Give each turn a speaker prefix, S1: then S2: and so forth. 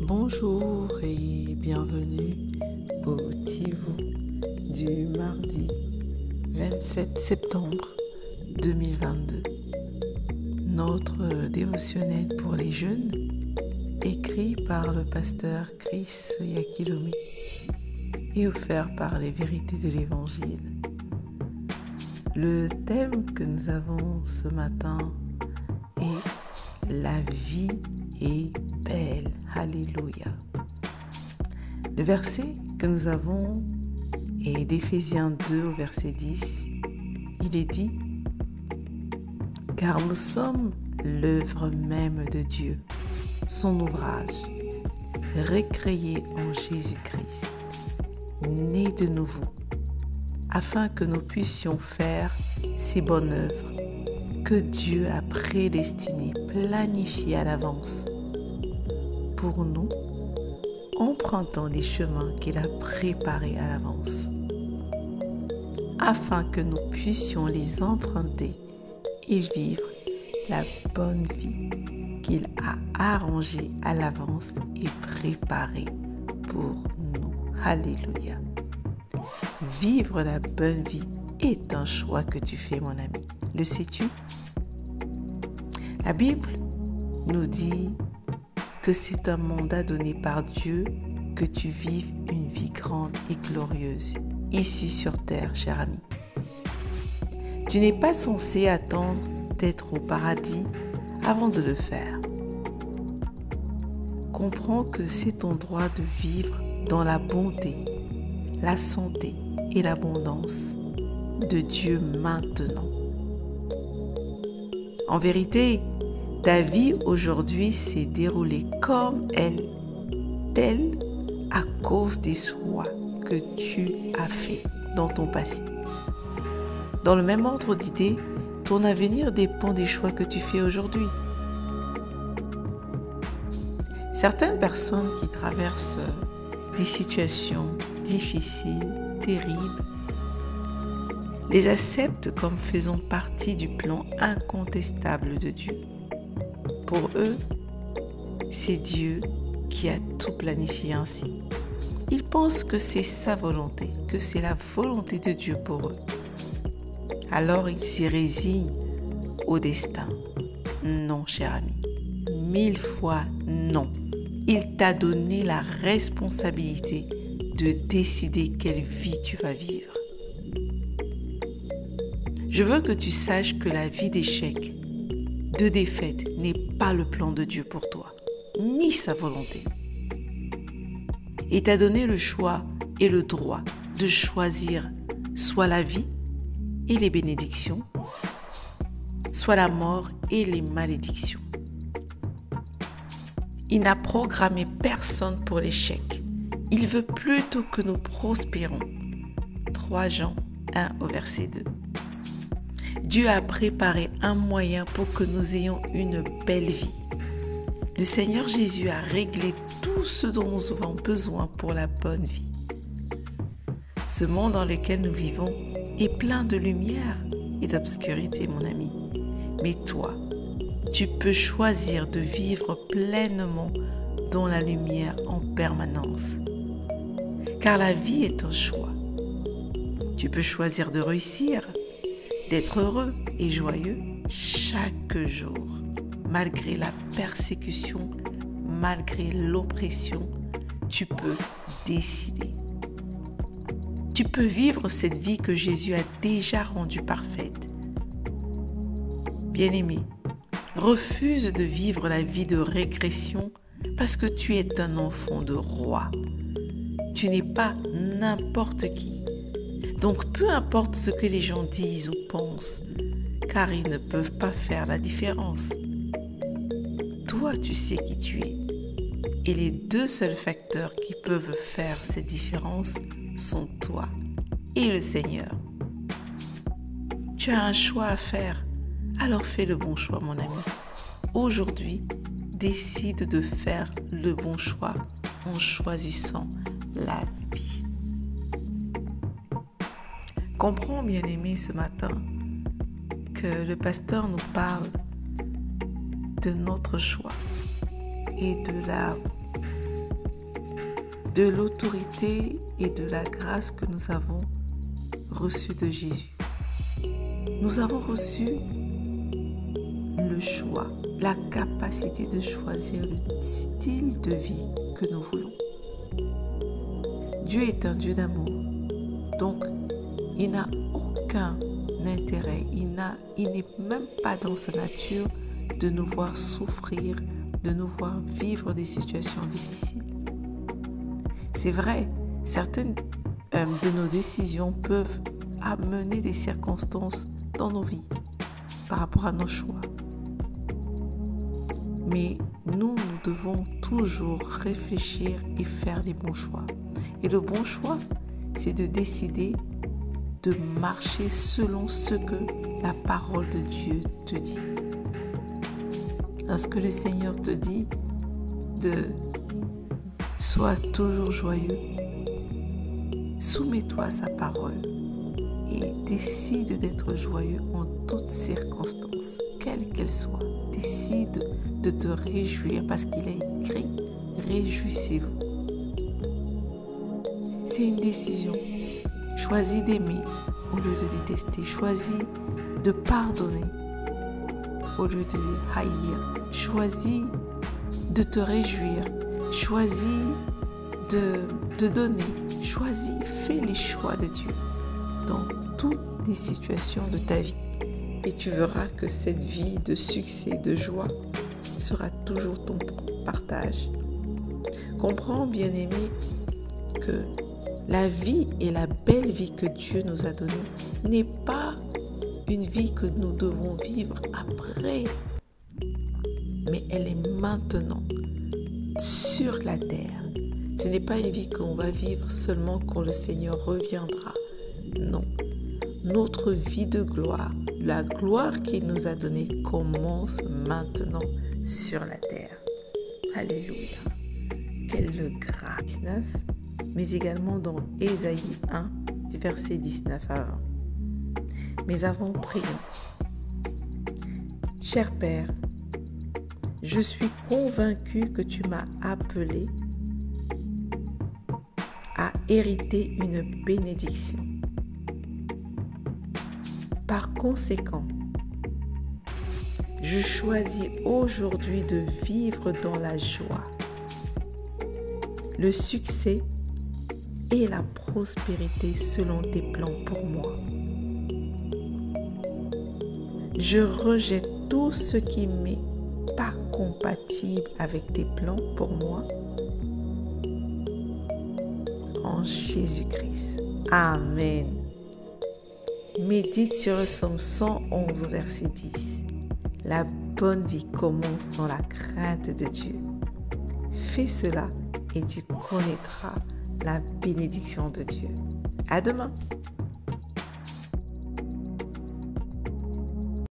S1: Bonjour et bienvenue au Tivou du mardi 27 septembre 2022. Notre dévotionnel pour les jeunes, écrit par le pasteur Chris Yakilomi et offert par les vérités de l'Évangile. Le thème que nous avons ce matin est « La vie est belle ». Alléluia. Le verset que nous avons est d'Éphésiens 2 au verset 10. Il est dit « Car nous sommes l'œuvre même de Dieu, son ouvrage, recréé en Jésus-Christ, né de nouveau, afin que nous puissions faire ces bonnes œuvres que Dieu a prédestinées, planifiées à l'avance pour nous, empruntant les chemins qu'il a préparés à l'avance, afin que nous puissions les emprunter et vivre la bonne vie qu'il a arrangée à l'avance et préparée pour nous. Alléluia. Vivre la bonne vie est un choix que tu fais, mon ami. Le sais-tu? La Bible nous dit que c'est un mandat donné par Dieu que tu vives une vie grande et glorieuse ici sur terre, cher ami. Tu n'es pas censé attendre d'être au paradis avant de le faire. Comprends que c'est ton droit de vivre dans la bonté, la santé et l'abondance de Dieu maintenant. En vérité, ta vie aujourd'hui s'est déroulée comme telle à cause des choix que tu as faits dans ton passé. Dans le même ordre d'idées, ton avenir dépend des choix que tu fais aujourd'hui. Certaines personnes qui traversent des situations difficiles, terribles, les acceptent comme faisant partie du plan incontestable de Dieu. Pour eux, c'est Dieu qui a tout planifié ainsi. Ils pensent que c'est sa volonté, que c'est la volonté de Dieu pour eux. Alors ils s'y résignent au destin. Non, cher ami, 1000 fois non. Il t'a donné la responsabilité de décider quelle vie tu vas vivre. Je veux que tu saches que la vie d'échec, de défaite n'est pas le plan de Dieu pour toi, ni sa volonté. Il t'a donné le choix et le droit de choisir soit la vie et les bénédictions, soit la mort et les malédictions. Il n'a programmé personne pour l'échec. Il veut plutôt que nous prospérons. 3 Jean 1 au verset 2. Dieu a préparé un moyen pour que nous ayons une belle vie. Le Seigneur Jésus a réglé tout ce dont nous avons besoin pour la bonne vie. Ce monde dans lequel nous vivons est plein de lumière et d'obscurité, mon ami. Mais toi, tu peux choisir de vivre pleinement dans la lumière en permanence. Car la vie est un choix. Tu peux choisir de réussir, d'être heureux et joyeux chaque jour, malgré la persécution, malgré l'oppression, tu peux décider. Tu peux vivre cette vie que Jésus a déjà rendue parfaite. Bien-aimé, refuse de vivre la vie de régression parce que tu es un enfant de roi. Tu n'es pas n'importe qui. Donc, peu importe ce que les gens disent ou pensent, car ils ne peuvent pas faire la différence. Toi, tu sais qui tu es. Et les 2 seuls facteurs qui peuvent faire cette différence sont toi et le Seigneur. Tu as un choix à faire, alors fais le bon choix, mon ami. Aujourd'hui, décide de faire le bon choix en choisissant la vie. Comprends, bien-aimé, ce matin, que le pasteur nous parle de notre choix et de la de l'autorité et de la grâce que nous avons reçue de Jésus. Nous avons reçu le choix, la capacité de choisir le style de vie que nous voulons. Dieu est un Dieu d'amour, donc il n'a aucun intérêt, il n'est même pas dans sa nature de nous voir souffrir, de nous voir vivre des situations difficiles. C'est vrai, certaines de nos décisions peuvent amener des circonstances dans nos vies par rapport à nos choix. Mais nous devons toujours réfléchir et faire les bons choix. Et le bon choix, c'est de décider de marcher selon ce que la parole de Dieu te dit. Lorsque le Seigneur te dit de sois toujours joyeux, soumets-toi à sa parole et décide d'être joyeux en toutes circonstances, quelles qu'elles soient. Décide de te réjouir parce qu'il est écrit, réjouissez-vous. C'est une décision. Choisis d'aimer au lieu de détester. Choisis de pardonner au lieu de haïr. Choisis de te réjouir. Choisis de donner. Choisis, fais les choix de Dieu dans toutes les situations de ta vie. Et tu verras que cette vie de succès, de joie, sera toujours ton partage. Comprends, bien-aimé, que la vie et la belle vie que Dieu nous a donnée n'est pas une vie que nous devons vivre après, mais elle est maintenant sur la terre. Ce n'est pas une vie qu'on va vivre seulement quand le Seigneur reviendra. Non. Notre vie de gloire, la gloire qu'il nous a donnée commence maintenant sur la terre. Alléluia. Quelle grâce. 19, mais également dans Ésaïe 1, du verset 19 à 20. Mais avant, prions. Cher Père, je suis convaincu que tu m'as appelé à hériter une bénédiction. Par conséquent, je choisis aujourd'hui de vivre dans la joie, le succès et la prospérité selon tes plans pour moi. Je rejette tout ce qui n'est pas compatible avec tes plans pour moi. En Jésus-Christ. Amen. Médite sur le psaume 111, verset 10. La bonne vie commence dans la crainte de Dieu. Fais cela et tu connaîtras la bénédiction de Dieu. À demain.